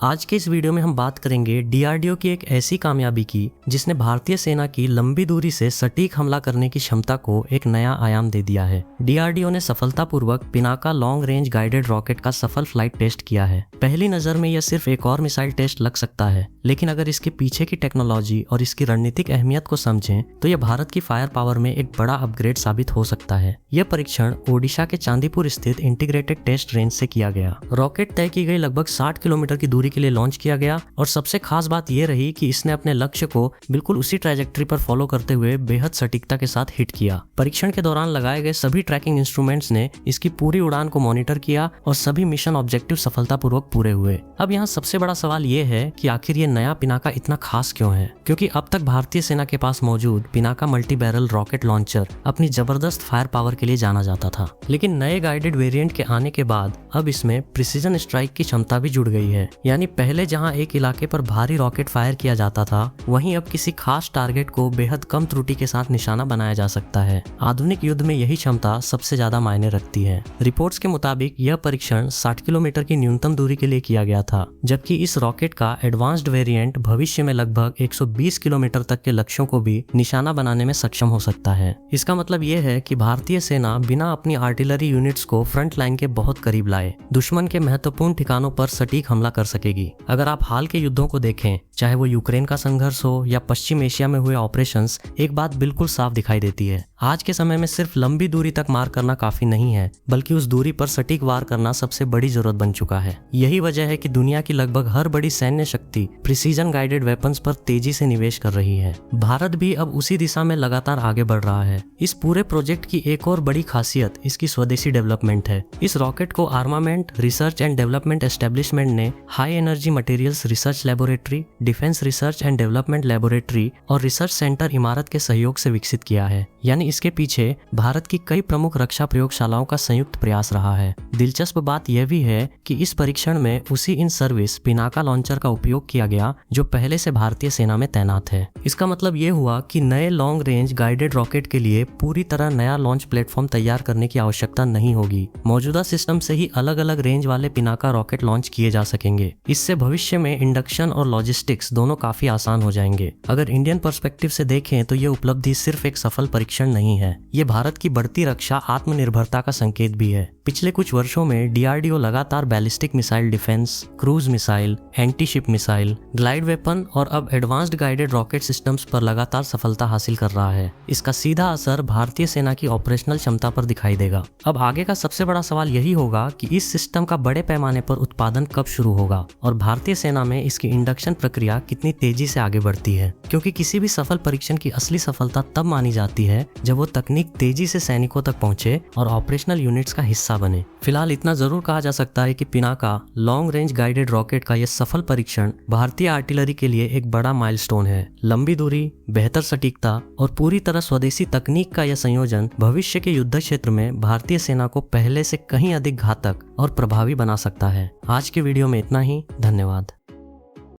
आज के इस वीडियो में हम बात करेंगे डीआरडीओ की एक ऐसी कामयाबी की जिसने भारतीय सेना की लंबी दूरी से सटीक हमला करने की क्षमता को एक नया आयाम दे दिया है। डीआरडीओ ने सफलतापूर्वक Pinaka long range guided rocket का सफल फ्लाइट टेस्ट किया है। पहली नजर में यह सिर्फ एक और मिसाइल टेस्ट लग सकता है, लेकिन अगर इसके पीछे की टेक्नोलॉजी और इसकी रणनीतिक अहमियत को समझें तो यह भारत की फायर पावर में एक बड़ा अपग्रेड साबित हो सकता है। यह परीक्षण ओडिशा के चांदीपुर स्थित इंटीग्रेटेड टेस्ट रेंज से किया गया। रॉकेट तय की गई लगभग 60 किलोमीटर की दूरी के लिए लॉन्च किया गया और सबसे खास बात यह रही कि इसने अपने लक्ष्य को बिल्कुल उसी ट्रैजेक्टरी पर फॉलो करते हुए बेहद सटीकता के साथ हिट किया। परीक्षण के दौरान लगाए गए सभी ट्रैकिंग इंस्ट्रूमेंट्स ने इसकी पूरी उड़ान को मॉनिटर किया और सभी मिशन ऑब्जेक्टिव सफलतापूर्वक पूरे हुए। अब यहाँ सबसे बड़ा सवाल ये है कि आखिर ये नया पिनाका इतना खास क्यों है, क्योंकि अब तक भारतीय सेना के पास मौजूद Pinaka multi barrel rocket launcher अपनी जबरदस्त फायर पावर के लिए जाना जाता था, लेकिन नए गाइडेड वेरिएंट के आने के बाद अब इसमें प्रिसीजन स्ट्राइक की क्षमता भी जुड़ गई है। यानी पहले जहां एक इलाके पर भारी रॉकेट फायर किया जाता था, वहीं अब किसी खास टारगेट को बेहद कम त्रुटि के साथ निशाना बनाया जा सकता है। आधुनिक युद्ध में यही क्षमता सबसे ज्यादा मायने रखती है। रिपोर्ट्स के मुताबिक यह परीक्षण 60 किलोमीटर की न्यूनतम दूरी के लिए किया गया था, जबकि इस रॉकेट का एडवांस्ड वेरिएंट भविष्य में लगभग 120 किलोमीटर तक के लक्ष्यों को भी निशाना बनाने में सक्षम हो सकता है। इसका मतलब यह है कि भारतीय सेना बिना अपनी आर्टिलरी यूनिट्स को फ्रंट लाइन के बहुत करीब लाए दुश्मन के महत्वपूर्ण ठिकानों पर सटीक हमला कर सकेगी। अगर आप हाल के युद्धों को देखें, चाहे वो यूक्रेन का संघर्ष हो या पश्चिम एशिया में हुए ऑपरेशंस, एक बात बिल्कुल साफ दिखाई देती है। आज के समय में सिर्फ लंबी दूरी तक मार करना काफी नहीं है, बल्कि उस दूरी पर सटीक वार करना सबसे बड़ी जरूरत बन चुका है। यही वजह है कि दुनिया की लगभग हर बड़ी सैन्य शक्ति प्रिसीजन गाइडेड वेपन्स पर तेजी से निवेश कर रही है। भारत भी अब उसी दिशा में लगातार आगे बढ़ रहा है। इस पूरे प्रोजेक्ट की एक और बड़ी खासियत इसकी स्वदेशी डेवलपमेंट है। इस रॉकेट को armament research and development establishment ने high energy materials research laboratory, defence research and development laboratory और रिसर्च सेंटर इमारत के सहयोग से विकसित किया है। यानी इसके पीछे भारत की कई प्रमुख रक्षा प्रयोगशालाओं का संयुक्त प्रयास रहा है। दिलचस्प बात यह भी है कि इस परीक्षण में उसी इन सर्विस पिनाका लॉन्चर का उपयोग किया गया जो पहले से भारतीय सेना में तैनात है। इसका मतलब ये हुआ कि नए लॉन्ग रेंज गाइडेड रॉकेट के लिए पूरी तरह नया लॉन्च प्लेटफॉर्म तैयार करने की आवश्यकता नहीं होगी। मौजूदा सिस्टम से ही अलग अलग रेंज वाले पिनाका रॉकेट लॉन्च किए जा सकेंगे। इससे भविष्य में इंडक्शन और लॉजिस्टिक्स दोनों काफी आसान हो जाएंगे। अगर इंडियन पर्सपेक्टिव से देखें तो ये उपलब्धि सिर्फ एक सफल परीक्षण नहीं है, ये भारत की बढ़ती रक्षा आत्मनिर्भरता का संकेत भी है। पिछले कुछ वर्षों में डीआरडीओ लगातार ballistic missile defence, cruise missile, anti ship missile, glide weapon और अब एडवांस्ड गाइडेड रॉकेट सिस्टम्स पर लगातार सफलता हासिल कर रहा है। इसका सीधा असर भारतीय सेना की ऑपरेशनल क्षमता पर दिखाई देगा। अब आगे का सबसे बड़ा सवाल यही होगा कि इस सिस्टम का बड़े पैमाने पर उत्पादन कब शुरू होगा और भारतीय सेना में इसकी इंडक्शन प्रक्रिया कितनी तेजी से आगे बढ़ती है, क्योंकि किसी भी सफल परीक्षण की असली सफलता तब मानी जाती है जब वो तकनीक तेजी से सैनिकों तक पहुंचे और ऑपरेशनल यूनिट्स का हिस्सा बने। फिलहाल इतना जरूर कहा जा सकता है कि Pinaka long range guided rocket का यह सफल परीक्षण भारतीय आर्टिलरी के लिए एक बड़ा माइलस्टोन है। लंबी दूरी, बेहतर सटीकता और पूरी तरह स्वदेशी तकनीक का यह संयोजन भविष्य के युद्ध क्षेत्र में भारतीय सेना को पहले से कहीं अधिक घातक और प्रभावी बना सकता है। आज के वीडियो में इतना ही। धन्यवाद।